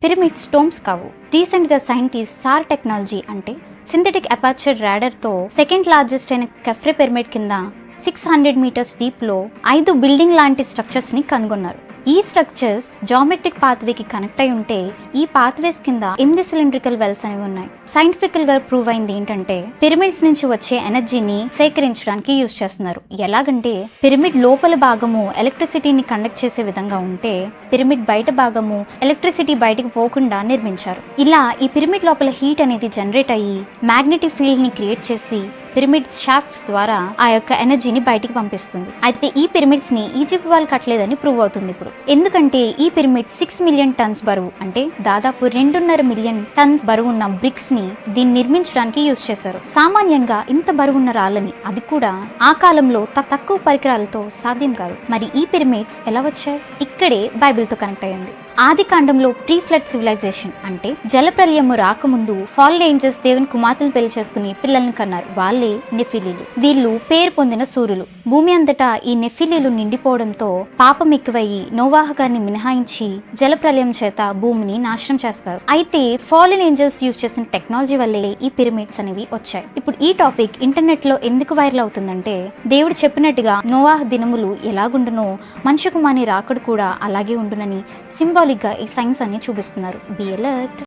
Pyramid storms కావు. Recent గా scientist sir technology అంటే సింథటిక్ అపార్చర్ రాడర్ తో సెకండ్ లార్జెస్ట్ అయిన కెఫ్రే పిరమిడ్ కింద 600 మీటర్స్ డీప్ లో 5 బిల్డింగ్ లాంటి స్ట్రక్చర్స్ ని కనుగొన్నారు. ఈ స్ట్రక్చర్స్ జామెట్రిక్ పాత్వేకి కనెక్ట్ అయి ఉంటే ఈ పాత్వేస్ కింద 8 సిలిండ్రికల్ వెల్స్ అనేవి ఉన్నాయి. సైంటిఫికల్ గా ప్రూవ్ అయింది ఏంటంటే పిరమిడ్స్ నుంచి వచ్చే ఎనర్జీని సేకరించడానికి యూజ్ చేస్తున్నారు. ఎలాగంటే పిరమిడ్ లోపల భాగము ఎలక్ట్రిసిటీని కండక్ట్ చేసే విధంగా ఉంటే పిరమిడ్ బయట భాగము ఎలక్ట్రిసిటీ బయటకు పోకుండా నిర్మించారు. ఇలా ఈ పిరమిడ్ లోపల హీట్ అనేది జనరేట్ అయ్యి మ్యాగ్నెటిక్ ఫీల్డ్ ని క్రియేట్ చేసి పిరమిడ్ షాఫ్ట్స్ ద్వారా ఆ యొక్క ఎనర్జీని బయటికి పంపిస్తుంది. అయితే ఈ పిరమిడ్స్ ని ఈజిప్ట్ వాళ్ళు కట్టలేదని ప్రూవ్ అవుతుంది ఇప్పుడు. ఎందుకంటే ఈ పిరమిడ్ 6 మిలియన్ టన్స్ బరువు అంటే దాదాపు 2.5 మిలియన్ టన్స్ బరువు ఉన్న బ్రిక్స్ ని దీన్ని నిర్మించడానికి యూజ్ చేశారు. సామాన్యంగా ఇంత బరువున్న రాళ్ళని, అది కూడా ఆ కాలంలో తక్కువ పరికరాలతో సాధ్యం కాదు. మరి ఈ పిరమిడ్స్ ఎలా వచ్చాయి? ఇక్కడే బైబిల్ తో కనెక్ట్ అయ్యింది. ఆది కాండంలో ప్రీ ఫ్లడ్ సివిలైజేషన్ అంటే జలప్రలయము రాకముందు ఫాల్డ్ ఏంజల్స్ దేవుని కుమార్తెలు పెళ్లి చేసుకుని పిల్లల్ని కన్నారు. వాళ్ళే నెఫిలీలు. వీళ్ళు పేరు పొందిన సూర్యులు. భూమి అంతటా ఈ నెఫిలీలు నిండిపోవడంతో పాపం ఎక్కువయ్యి నోవాహ గారిని మినహాయించి జలప్రలయం చేత భూమిని నాశనం చేస్తారు. అయితే ఫాలెన్ ఏంజల్స్ యూజ్ చేసిన టెక్నాలజీ వల్లే ఈ పిరమిడ్స్ అనేవి వచ్చాయి. ఇప్పుడు ఈ టాపిక్ ఇంటర్నెట్ లో ఎందుకు వైరల్ అవుతుందంటే దేవుడు చెప్పినట్టుగా నోవాహ దినములు ఎలాగుండునో మనుష్య కుమారుని రాకడ కూడా అలాగే ఉండునని సింబాలిక్ గా ఈ సైన్స్ అన్ని చూపిస్తున్నారు. Be alert.